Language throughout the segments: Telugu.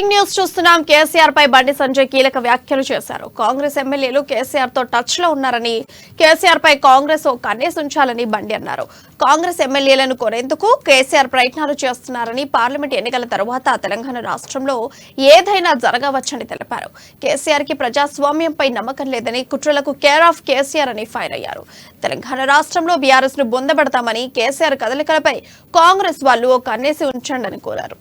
బ్రేకింగ్ న్యూస్ చూస్తున్నాం. కేసీఆర్ పై బండి సంజయ్ కీలక వ్యాఖ్యలు చేశారు. కాంగ్రెస్ ఎమ్మెల్యేలు కేసీఆర్ తో టచ్ లో ఉన్నారని, కేసీఆర్ పై కాంగ్రెస్ ఓ కన్నేసి ఉంచాలని బండి అన్నారు. కాంగ్రెస్ ఎమ్మెల్యేలను కొనేందుకు కేసీఆర్ ప్రయత్నాలు చేస్తున్నారని, పార్లమెంట్ ఎన్నికల తర్వాత తెలంగాణ రాష్ట్రంలో ఏదైనా జరగవచ్చని తెలిపారు. కేసీఆర్ కి ప్రజాస్వామ్యంపై నమ్మకం లేదని, కుట్రలకు కేర్ ఆఫ్ కేసీఆర్ అని ఫైర్ అయ్యారు. తెలంగాణ రాష్ట్రంలో బీఆర్ఎస్ ను బొందబెడతామని, కేసీఆర్ కదలికలపై కాంగ్రెస్ వాళ్ళు ఓ కన్నేసి ఉంచండి అని కోరారు.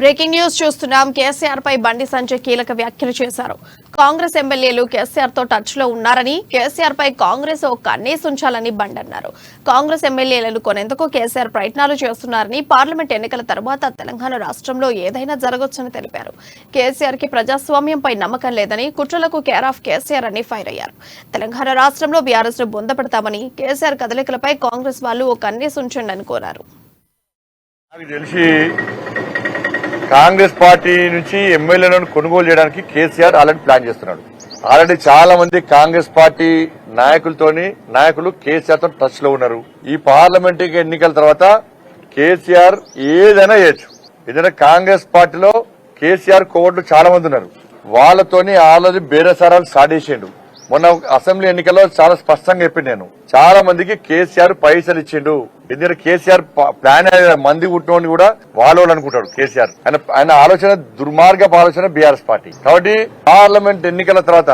బ్రేకింగ్ న్యూస్ చూస్తున్నాం. కేసీఆర్ పై బండి సంజయ్ కీలక వ్యాఖ్యలు చేశారు. కాంగ్రెస్ ఎమ్మెల్యేలు కేసీఆర్ తో టచ్ లో ఉన్నారని, కేసీఆర్ పై కాంగ్రెస్ ఓ కన్నేసి ఉంచాలని బండి అన్నారు. కాంగ్రెస్ ఎమ్మెల్యేలను కొనేందుకు కేసీఆర్ ప్రయత్నాలు చేస్తున్నారని, పార్లమెంట్ ఎన్నికల తర్వాత తెలంగాణ రాష్ట్రంలో ఏదైనా జరగొచ్చని తెలిపారు. కేసీఆర్ కి ప్రజాస్వామ్యంపై నమ్మకం లేదని, కుట్రలకు కేర్ ఆఫ్ కేసీఆర్ అని ఫైర్ అయ్యారు. తెలంగాణ రాష్ట్రంలో బీఆర్ఎస్ ను బొందపెడతామని, కేసీఆర్ కదలికలపై కాంగ్రెస్ వాళ్ళు ఓ కన్నేసి ఉంచండి అని కోరారు. కాంగ్రెస్ పార్టీ నుంచి ఎమ్మెల్యేలను కొనుగోలు చేయడానికి కేసీఆర్ ఆల్రెడీ ప్లాన్ చేస్తున్నాడు. ఆల్రెడీ చాలా మంది కాంగ్రెస్ పార్టీ నాయకులు కేసీఆర్ తో టచ్ లో ఉన్నారు. ఈ పార్లమెంట్ ఎన్నికల తర్వాత కేసీఆర్ ఏదైనా చేయొచ్చు. ఎందుకంటే కాంగ్రెస్ పార్టీలో కేసీఆర్ కోవట్లు చాలా మంది ఉన్నారు. వాళ్ళతోని ఆల్రెడీ బేరసారాలు స్టార్ట్ చేసిండు. మొన్న అసెంబ్లీ ఎన్నికల్లో చాలా స్పష్టంగా చెప్పింది, నేను చాలా మందికి కేసీఆర్ పైసలు ఇచ్చిండు. ఎందుకంటే కేసీఆర్ ప్లాన్ మంది కుట్టినోని కూడా వాళ్ళు అనుకుంటాడు కేసీఆర్. ఆయన ఆలోచన దుర్మార్గపు ఆలోచన బీఆర్ఎస్ పార్టీ. కాబట్టి పార్లమెంట్ ఎన్నికల తర్వాత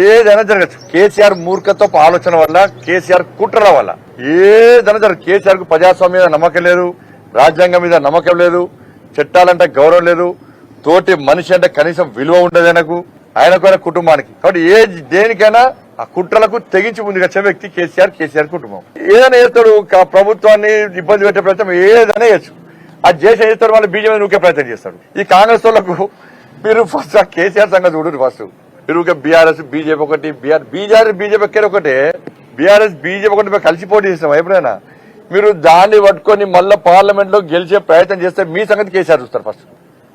ఏదైనా జరగచ్చు. కేసీఆర్ మూర్ఖత్వపు ఆలోచన వల్ల, కేసీఆర్ కుట్రల వల్ల ఏదైనా జరగదు. కేసీఆర్ కు ప్రజాస్వామ్యం మీద నమ్మకం లేదు, రాజ్యాంగం మీద నమ్మకం లేదు, చట్టాలంటే గౌరవం లేదు, తోటి మనిషి అంటే కనీసం విలువ ఉండదు ఆయనకు కుటుంబానికి. కాబట్టి దేనికైనా ఆ కుట్రలకు తెగించి ముందుకు వచ్చే వ్యక్తి కేసీఆర్ కుటుంబం. ఏదైనా చేస్తాడు, ప్రభుత్వాన్ని ఇబ్బంది పెట్టే ప్రయత్నం ఏదైనా చేయొచ్చు. అది చేసే చేస్తాడు, మళ్ళీ బీజేపీ నూకే ప్రయత్నం చేస్తాడు. ఈ కాంగ్రెస్ వాళ్ళకు మీరు ఫస్ట్ కేసీఆర్ సంగతి చూడరు. ఫస్ట్ మీరు బీఆర్ఎస్ బీజేపీ ఒకటి, బీజేపీ ఎక్కడ ఒకటే, బీఆర్ఎస్ బీజేపీ ఒకటి మేము కలిసి పోటీ చేస్తాం. ఎప్పుడైనా మీరు దాన్ని పట్టుకొని మళ్ళీ పార్లమెంట్ లో గెలిచే ప్రయత్నం చేస్తే మీ సంగతి కేసీఆర్ చూస్తారు. ఫస్ట్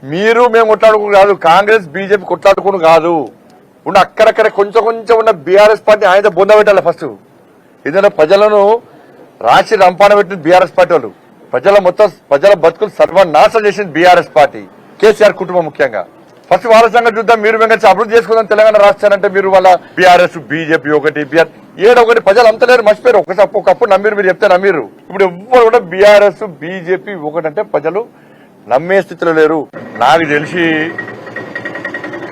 మీరు మేము కొట్లాడుకుని కాదు, కాంగ్రెస్ బీజేపీ కొట్లాడుకుని కాదు, ఉన్న అక్కడక్కడ కొంచెం ఉన్న బీఆర్ఎస్ పార్టీ ఆయన బొందబెట్టాలి ఫస్ట్. ఎందుకంటే ప్రజలను రాసి రంపాన పెట్టిన బీఆర్ఎస్ పార్టీ వాళ్ళు, ప్రజల బతుకులు సర్వనాశనం చేసింది బీఆర్ఎస్ పార్టీ, కేసీఆర్ కుటుంబం ముఖ్యంగా. ఫస్ట్ వాళ్ళ సంగతి చూద్దాం. మీరు వెంకట అభివృద్ధి చేసుకుందాం తెలంగాణ రాష్ట్రాలంటే మీరు వాళ్ళ బీఆర్ఎస్ బీజేపీ ఒకటి, ఒకటి ప్రజలు అంతలేరు, మర్చిపోయారు. ఒకప్పుడు నమ్మిరు, మీరు చెప్తే నమ్మిరు. ఇప్పుడు ఎవ్వరు కూడా బీఆర్ఎస్ బీజేపీ ఒకటంటే ప్రజలు నమ్మే స్థితిలో లేరు. నాకు తెలిసి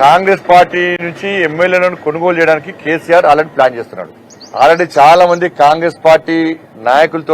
కాంగ్రెస్ పార్టీ నుంచి ఎమ్మెల్యేలను కొనుగోలు చేయడానికి కేసీఆర్ ఆల్రెడీ ప్లాన్ చేస్తున్నాడు. ఆల్రెడీ చాలా మంది కాంగ్రెస్ పార్టీ నాయకులు